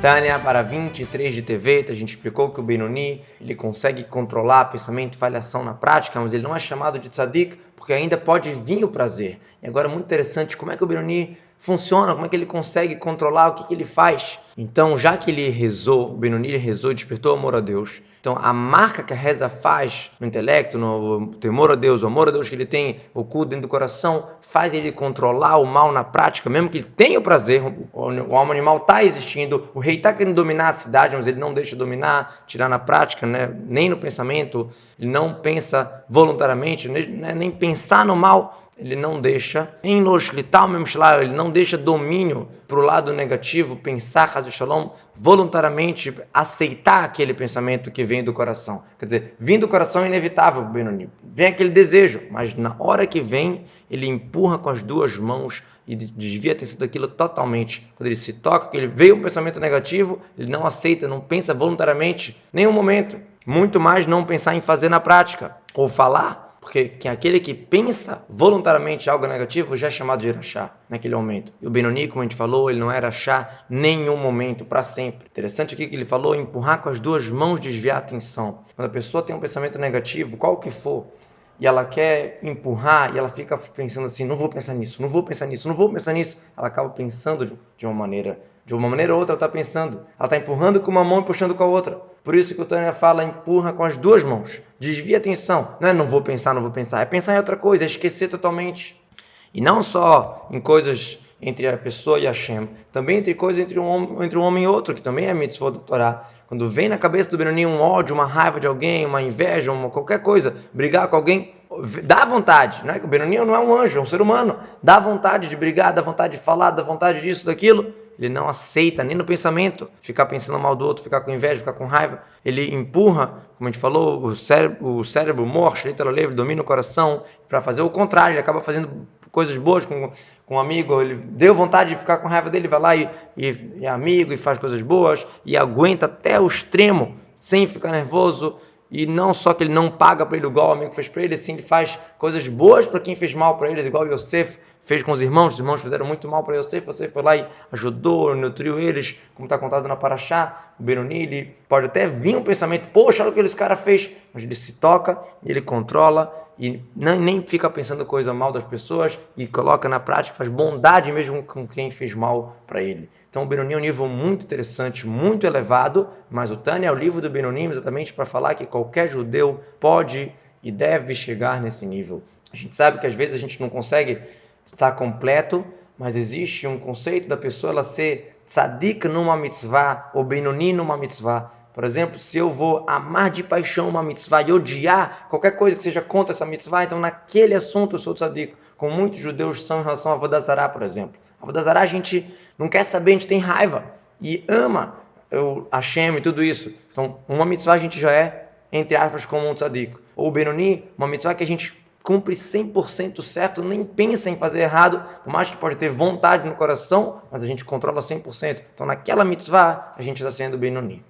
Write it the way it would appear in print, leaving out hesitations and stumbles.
Tânia, para 23 de TV, a gente explicou que o Benoni, ele consegue controlar pensamento e falhação na prática, mas ele não é chamado de tzadik, porque ainda pode vir o prazer. E agora, muito interessante, como é que o Benoni funciona, como é que ele consegue controlar, o que ele faz. Então, já que ele rezou, o Benoni ele rezou e despertou o amor a Deus, então a marca que a reza faz no intelecto, no temor a Deus, o amor a Deus que ele tem oculto dentro do coração, faz ele controlar o mal na prática, mesmo que ele tenha o prazer, o alma animal está existindo, o rei está querendo dominar a cidade, mas ele não deixa dominar, tirar na prática, né? Nem no pensamento, ele não pensa voluntariamente, nem pensar no mal, ele não deixa, em Loshlital Memshlar, ele não deixa domínio para o lado negativo, pensar, Haz Shalom, voluntariamente aceitar aquele pensamento que vem do coração. Quer dizer, vindo do coração é inevitável, Benoni. Vem aquele desejo, mas na hora que vem, ele empurra com as duas mãos e desvia a atenção daquilo totalmente. Quando ele se toca, que ele veio um pensamento negativo, ele não aceita, não pensa voluntariamente, nenhum momento. Muito mais não pensar em fazer na prática, ou falar. Porque aquele que pensa voluntariamente algo negativo já é chamado de Rashá naquele momento. E o Benoni, como a gente falou, ele não era Rashá nenhum momento, para sempre. Interessante aqui que ele falou, empurrar com as duas mãos, desviar a atenção. Quando a pessoa tem um pensamento negativo, qual que for, e ela quer empurrar, e ela fica pensando assim, não vou pensar nisso, não vou pensar nisso, não vou pensar nisso, ela acaba pensando de uma maneira ou outra, ela está pensando, ela está empurrando com uma mão e puxando com a outra. Por isso que o Tânia fala, empurra com as duas mãos, desvia a atenção, não é não vou pensar, é pensar em outra coisa, é esquecer totalmente. E não só em coisas entre a pessoa e Hashem, também entre coisas entre um homem e outro, que também é mitzvot da Torá. Quando vem na cabeça do Benoni um ódio, uma raiva de alguém, uma inveja, qualquer coisa, brigar com alguém, dá vontade, né? O Benoni não é um anjo, é um ser humano, dá vontade de brigar, dá vontade de falar, dá vontade disso, daquilo. Ele não aceita, nem no pensamento, ficar pensando mal do outro, ficar com inveja, ficar com raiva. Ele empurra, como a gente falou, o cérebro morto, ele domina o coração para fazer o contrário, ele acaba fazendo coisas boas com um amigo, ele deu vontade de ficar com raiva dele, vai lá e é amigo e faz coisas boas e aguenta até o extremo, sem ficar nervoso. E não só que ele não paga para ele igual o amigo fez para ele, sim, ele faz coisas boas para quem fez mal para ele, igual Yosef fez com os irmãos fizeram muito mal para Yosef, você foi lá e ajudou, nutriu eles, como está contado na Parashá, o Benoni, ele pode até vir um pensamento, poxa, olha o que esse cara fez, mas ele se toca, ele controla e nem fica pensando coisa mal das pessoas e coloca na prática, faz bondade mesmo com quem fez mal para ele. Então o Benoni é um nível muito interessante, muito elevado, mas o Tânia é o livro do Benoni exatamente para falar que qualquer judeu pode e deve chegar nesse nível. A gente sabe que às vezes a gente não consegue estar completo, mas existe um conceito da pessoa ela ser tzadik numa mitzvah ou Benoni numa mitzvah. Por exemplo, se eu vou amar de paixão uma mitzvah e odiar qualquer coisa que seja contra essa mitzvah, então naquele assunto eu sou tzadik, como muitos judeus são em relação a Avodah Zarah, por exemplo. A Avodah Zarah a gente não quer saber, a gente tem raiva e ama o Hashem e tudo isso. Então, uma mitzvah a gente já é, entre aspas, como um tzadik. Ou o Benoni, uma mitzvah que a gente cumpre 100% certo, nem pensa em fazer errado, por mais que pode ter vontade no coração, mas a gente controla 100%. Então, naquela mitzvah, a gente está sendo Benoni.